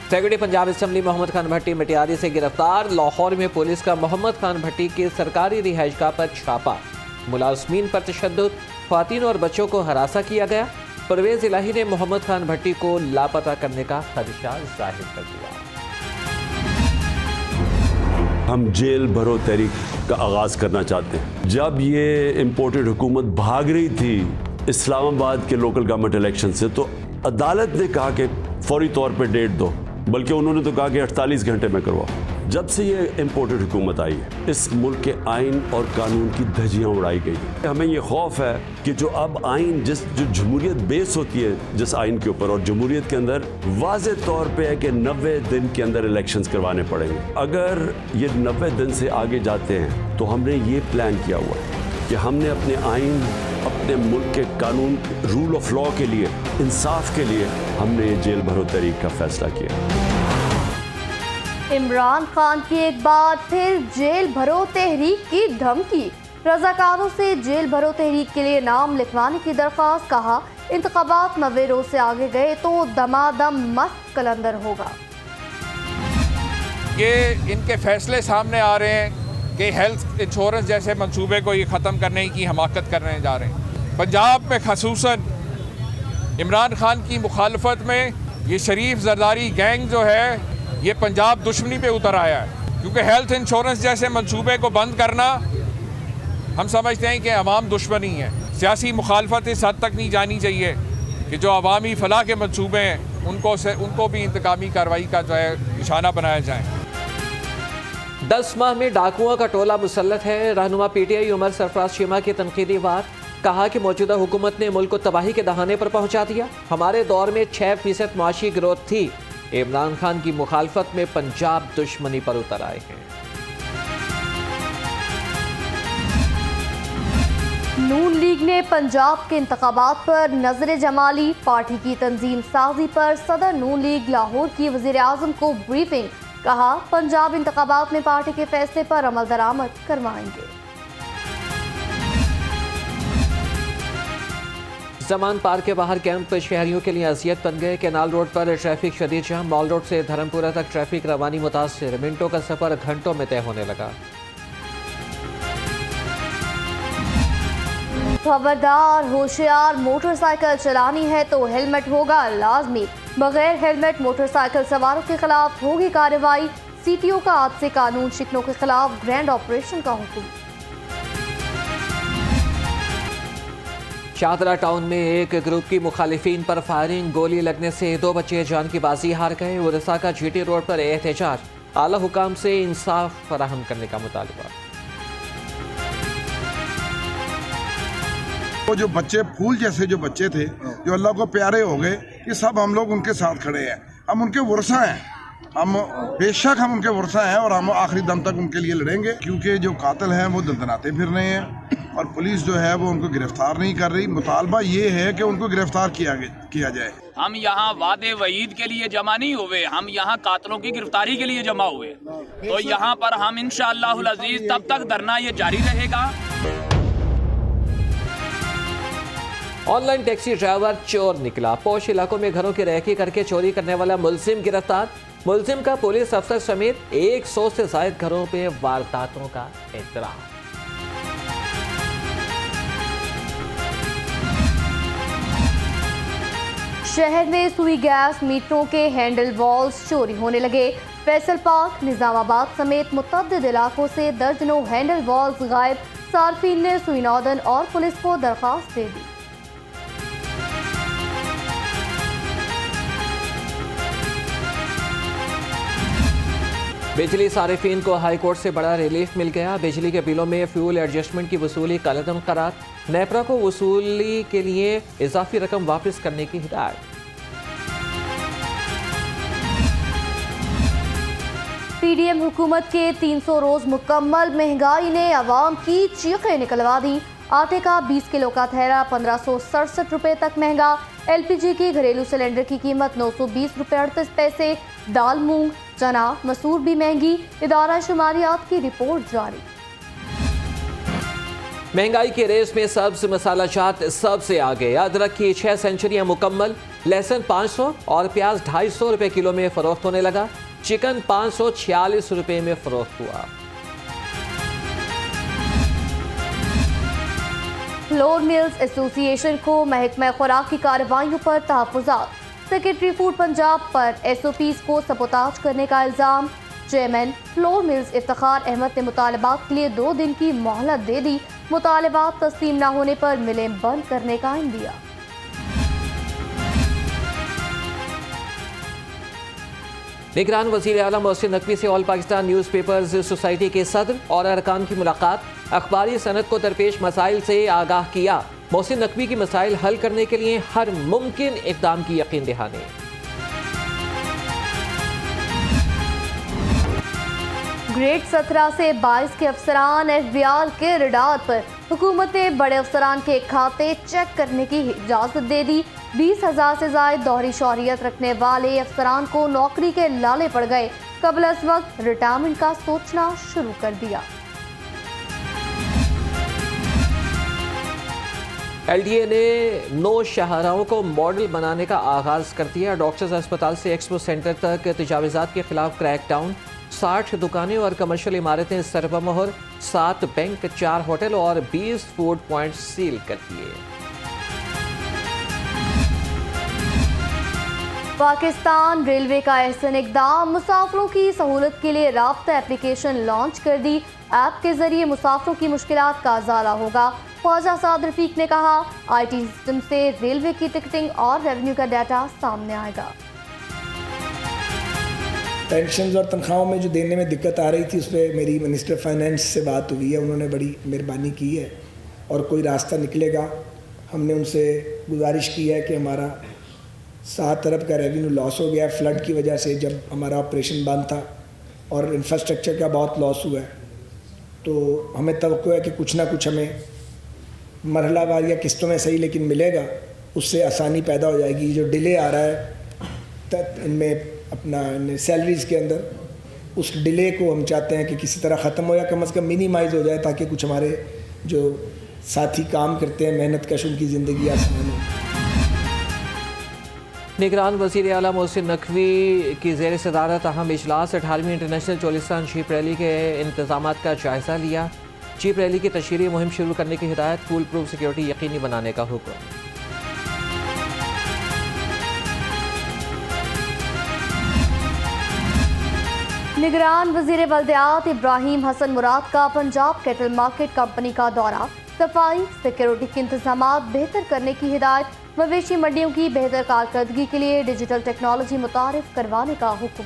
Secretary Punjab assembly Mohammad Khan भट्टी मटियारी से गिरफ्तार। लाहौर में पुलिस का मोहम्मद खान भट्टी की सरकारी रिहाइशगाह पर छापा। मुलाजमीन पर तशद्दुद, ख्वातीन और बच्चों को हरासा किया गया। परवेज इलाही ने मोहम्मद खान भट्टी को लापता करने का खदशा जाहिर कर दिया। हम जेल भरो तहरीक का आगाज़ करना चाहते हैं। जब ये इम्पोर्टेड हुकूमत भाग रही थी इस्लामाबाद के लोकल गवर्नमेंट इलेक्शन से, तो अदालत ने कहा कि फौरी तौर पे डेट दो, बल्कि उन्होंने तो कहा कि 48 घंटे में करवाओ। जब से ये इम्पोर्टेड हुकूमत आई है, इस मुल्क के आइन और कानून की धज्जियाँ उड़ाई गई हैं। हमें ये खौफ है कि जो अब आइन जो जमहूरियत बेस होती है जिस आइन के ऊपर, और जमहूरियत के अंदर वाज़े तौर पे है कि 90 दिन के अंदर इलेक्शंस करवाने पड़ेंगे। अगर ये 90 दिन से आगे जाते हैं तो हमने ये प्लान किया हुआ है कि हमने अपने आइन, अपने मुल्क के कानून, रूल ऑफ लॉ के लिए, इंसाफ के लिए हमने ये जेल भरो तहरीक का फैसला किया। इमरान खान की एक बार फिर जेल भरो तहरीक की धमकी। रजाकारों से जेल भरो तहरीक के लिए नाम लिखवाने की दरख्वास्त। कहा, इंतखाबात 90 रोज से आगे गए तो दमादम मस्त कलंदर होगा। ये इनके फैसले सामने आ रहे हैं कि हेल्थ इंश्योरेंस जैसे मंसूबे को ये ख़त्म करने की हमाकत करने जा रहे हैं। पंजाब में खसूसन इमरान खान की मुखालफत में ये शरीफ जरदारी गैंग जो है ये पंजाब दुश्मनी पे उतर आया है, क्योंकि हेल्थ इंश्योरेंस जैसे मंसूबे को बंद करना हम समझते हैं कि अवाम दुश्मनी है। सियासी मुखालफत इस हद तक नहीं जानी चाहिए कि जो अवामी फलाह के मंसूबे हैं उनको भी इंतकामी कार्रवाई का जो है निशाना बनाया जाए। 10 माह में डाकुओं का टोला मुसल्लत है। रहनुमा पीटीआई उमर सरफराज चीमा की तनकीदी वार। कहा कि मौजूदा हुकूमत ने मुल्क को तबाही के दहाने पर पहुंचा दिया। हमारे दौर में 6% मुआशी ग्रोथ थी। इमरान खान की मुखालफत में पंजाब दुश्मनी पर उतर आए हैं। नून लीग ने पंजाब के इंतखाबात पर नजर जमा ली। पार्टी की तंजीम साजी पर सदर नून लीग लाहौर की वजीर आजम को ब्रीफिंग। कहा, पंजाब इंतखाबात में पार्टी के फैसले पर अमल दरामद करवाएंगे। जमान पार्क के बाहर कैंप शहरियों के लिए अजियत बन गए। कैनाल रोड पर ट्रैफिक शदीद जाम। मॉल रोड से धर्मपुरा तक ट्रैफिक रवानी मुतासिर। मिनटों का सफर घंटों में तय होने लगा। खबरदार, होशियार, मोटरसाइकिल चलानी है तो हेलमेट होगा लाजमी। बगैर हेलमेट मोटरसाइकिल सवारों के खिलाफ होगी कार्रवाई। सीटीओ का हादसे कानून शिकनों के खिलाफ ग्रैंड ऑपरेशन का हुक्म। शाहदरा टाउन में एक ग्रुप की मुखालिफिन पर फायरिंग। गोली लगने से 2 बच्चे जान की बाजी हार गए। उड़ीसा का जीटी रोड पर एहतजाज। आला हुकाम से इंसाफ फराहम करने का मुतालबा। वो जो बच्चे फूल जैसे जो बच्चे थे, जो अल्लाह को प्यारे हो गए, ये सब हम लोग उनके साथ खड़े हैं। हम उनके वर्षा हैं, हम बेशक हम उनके वर्षा हैं और हम आखिरी दम तक उनके लिए लड़ेंगे, क्योंकि जो कातिल हैं वो दंदनाते फिर रहे हैं और पुलिस जो है वो उनको गिरफ्तार नहीं कर रही। मुतालबा ये है कि उनको गिरफ्तार किया जाए। हम यहाँ वादे वईद के लिए जमा नहीं हुए, हम यहाँ कातलों की गिरफ्तारी के लिए जमा हुए। तो यहाँ पर हम इंशाअल्लाहुल अजीज तब तक धरना ये जारी रहेगा। ऑनलाइन टैक्सी ड्राइवर चोर निकला। पोश इलाकों में घरों की रेकी करके चोरी करने वाला मुलजिम गिरफ्तार। मुलजिम का पुलिस अफसर समेत 100 से ज्यादा घरों पे वारदातों का इत्तराम। शहर में सुई गैस मीटरों के हैंडल वॉल्स चोरी होने लगे। फैसल पार्क, निजामाबाद समेत मुतअद्दिद इलाकों से दर्जनों हैंडल वॉल्स गायब। सार्फिन ने सुई नॉर्दर्न और पुलिस को दरखास्त दे दी। बिजली सारिफीन को हाई कोर्ट से बड़ा रिलीफ मिल गया। बिजली के बिलों में फ्यूल एडजस्टमेंट की वसूली कलअदम करार। नेपरा को वसूली के लिए इजाफी रकम वापस करने की हिदायत। पीडीएम हुकूमत के 300 रोज मुकम्मल। महंगाई ने आवाम की चीखें निकलवा दी। आटे का 20 किलो का थैला 1567 रुपए तक महंगा। एलपीजी की घरेलू सिलेंडर की कीमत 920 रुपए 38 पैसे। दाल, मूंग, चना, मसूर भी महंगी। इदारा शुमारियात की रिपोर्ट जारी। महंगाई के रेस में सब्ज मसाला जात सबसे आगे। अदरक की 6 सेंचुरियां मुकम्मल, लहसुन 500 और प्याज 250 रुपए किलो में फरोख्त होने लगा। चिकन 546 रुपए में फरोख्त हुआ। फ्लोर मिल्स एसोसिएशन को महकमा खुराक की कार्रवाइयों पर तहफ़्फ़ुज़ात। सेक्रेटरी फूड पंजाब पर SOPs को सबोताज करने का इल्ज़ाम। Chairman flour mills Iftikhar Ahmed ने मुतालबात के लिए 2 दिन की मोहलत दे दी। मुतालबात तस्लीम न होने पर मिलें बंद करने का इंदिया। निगरान वज़ीर आला मोहसिन नकवी से all Pakistan news papers society के सदर और अरकान की मुलाकात। अखबारी सनत को दरपेश मसाइल से आगाह किया। मोहसिन नकवी की मसाइल हल करने के लिए हर मुमकिन इक़दाम की यकीन दहानी। ग्रेड 17 से 22 के अफसरान FBR के रडार पर। हुकूमत ने बड़े अफसरान के खाते चेक करने की इजाज़त दे दी। 20,000 से ज़ायद दोहरी शौहरियत रखने वाले अफसरान को नौकरी के लाले पड़ गए। कबल अज़ वक्त रिटायरमेंट का सोचना शुरू कर दिया। LDA ने 9 शाहराहों को मॉडल बनाने का आगाज़ कर दिया। डॉक्टर्स अस्पताल से एक्सपो सेंटर तक तजावीज़ात के खिलाफ क्रैकडाउन। 60 दुकानें और कमर्शियल इमारतें सरबमोहर। 7 बैंक, 4 होटल और 20 फूड पॉइंट सील कर दिए। पाकिस्तान रेलवे का अहसन इक़दाम। मुसाफिरों की सहूलत के लिए राब्ता एप्लीकेशन लॉन्च कर दी। ऐप के जरिए मुसाफिरों की मुश्किलात का ज़ाला होगा। ख्वाजा साद रफीक ने कहा, IT सिस्टम से रेलवे की टिकटिंग और रेवेन्यू का डाटा सामने आएगा। पेंशन और तनख्वाहों में जो देने में दिक्कत आ रही थी, उस पर मेरी मिनिस्टर फाइनेंस से बात हुई है। उन्होंने बड़ी मेहरबानी की है और कोई रास्ता निकलेगा। हमने उनसे गुजारिश की है कि हमारा 7 अरब का रेवेन्यू लॉस हो गया फ्लड की वजह से, जब हमारा ऑपरेशन बंद था, और इंफ्रास्ट्रक्चर का बहुत लॉस हुआ है। तो हमें तवक्को है कि कुछ ना कुछ हमें मरहलावार या किस्तों में सही लेकिन मिलेगा, उससे आसानी पैदा हो जाएगी। जो डिले आ रहा है इनमें अपना सैलरीज़ के अंदर, उस डिले को हम चाहते हैं कि किसी तरह ख़त्म हो या कम से कम मिनिमाइज़ हो जाए, ताकि कुछ हमारे जो साथी काम करते हैं मेहनत कश, उनकी ज़िंदगी आसान हो। निगरान वज़ीर आला मोहसिन नकवी की ज़ेर सदारत अहम इजलास। 18वीं इंटरनेशनल चोलिस्तान जीप रैली के इंतज़ामात का जायज़ा लिया। जीप रैली की तशहीरी मुहिम शुरू करने की हिदायत। फूल प्रूफ सिक्योरिटी यकीनी बनाने का हुक्म। निगरान वज़ीर बल्दियात इब्राहिम हसन मुराद का पंजाब कैटल मार्केट कंपनी का दौरा। सफाई सिक्योरिटी के इंतजामात बेहतर करने की हिदायत। मवेशी मंडियों की बेहतर कारकर्दगी के लिए डिजिटल टेक्नोलॉजी मुतारिफ करवाने का हुक्म।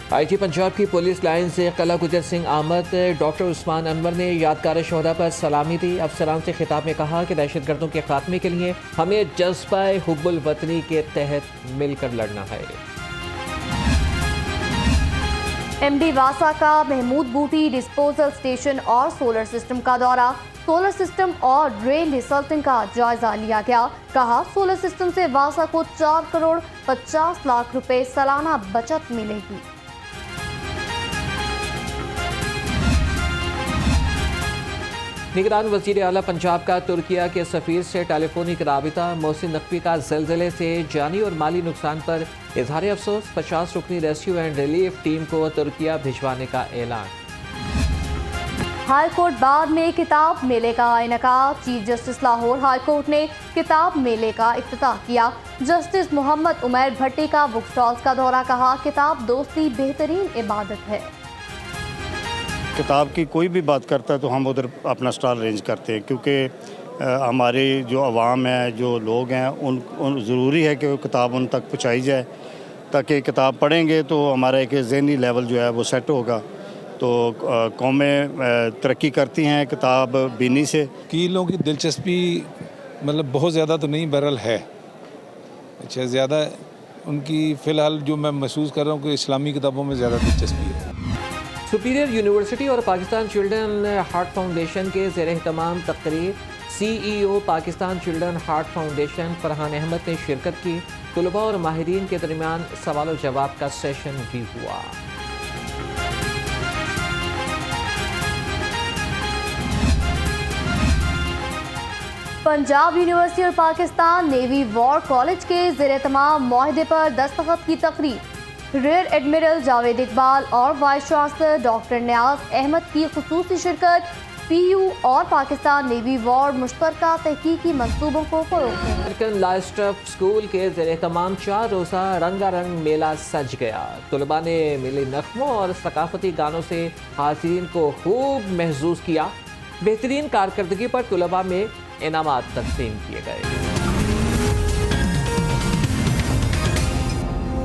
IG पंजाब की पुलिस लाइन से कला गुजर सिंह आमद। डॉक्टर उस्मान अनवर ने यादगार शोहदा पर सलामी दी। अफसरान से खिताब में कहा कि दहशतगर्दों के खात्मे के लिए हमें जज्बा हुब्बुल वतनी के तहत मिलकर लड़ना है। MD वासा का महमूद बूटी डिस्पोजल स्टेशन और सोलर सिस्टम का दौरा। सोलर सिस्टम और ड्रेन रिसल्टिंग का जायजा लिया गया। कहा, सोलर सिस्टम से वासा को 4 करोड़ 50 लाख रुपए सालाना बचत मिलेगी। निगरान वज़ीर आला पंजाब का तुर्किया के सफ़ीर से टेलीफोनिक राबिता। मोहसिन नकवी का ज़लज़ले से जानी और माली नुकसान पर इज़हार अफसोस। 50 रुकनी रेस्क्यू एंड रिलीफ टीम को तुर्किया भिजवाने का ऐलान। हाई कोर्ट बाद में किताब मेले का इनेकाद। Chief justice Lahore high court ने किताब मेले का इफ्तिताह किया। जस्टिस मोहम्मद उमैर भट्टी का बुक स्टॉल्स का दौरा। कहा, किताब दोस्ती बेहतरीन इबादत है। किताब की कोई भी बात करता है तो हम उधर अपना स्टॉल अरेंज करते हैं, क्योंकि हमारे जो अवाम है, जो लोग हैं, उन ज़रूरी है कि वो किताब उन तक पहुँचाई जाए, ताकि किताब पढ़ेंगे तो हमारा एक ज़हनी लेवल जो है वो सेट होगा। तो कौमें तरक्की करती हैं किताब बीनी से। वकीलों की दिलचस्पी मतलब बहुत ज़्यादा तो नहीं, बहरहाल है, अच्छा ज़्यादा उनकी फ़िलहाल जो मैं महसूस कर रहा हूँ कि इस्लामी किताबों में ज़्यादा दिलचस्पी है। सुपीरियर यूनिवर्सिटी और पाकिस्तान चिल्ड्रन हार्ट फाउंडेशन के ज़ेर एहतमाम तकरीर। CEO Pakistan children heart foundation Farhan Ahmed ने शिरकत की। तलबा और माहिरीन के दरमियान सवाल और जवाब का सेशन भी हुआ। पंजाब यूनिवर्सिटी और पाकिस्तान नेवी वॉर कॉलेज के ज़ेर-ए-तमाम मुआहदे पर दस्तखत की तकरीब। रियर एडमिरल जावेद इकबाल और वाइस चांसलर डॉक्टर नियाज अहमद की खुसूसी शिरकत। PU और पाकिस्तान नेवी वॉर मुश्तरका तहकीकी मंसूबों को फरोग़ देंगे। अमेरिकन लाइस्टफ स्कूल के ज़ेर-ए-तमाम 4 रोज़ा रंगारंग मेला सज गया। तलबा ने मिली नग़मों और सकाफती गानों से हाज़रीन को खूब महसूस किया। बेहतरीन कारकर्दगी पर तलबा में इनामात तक़सीम किए गए।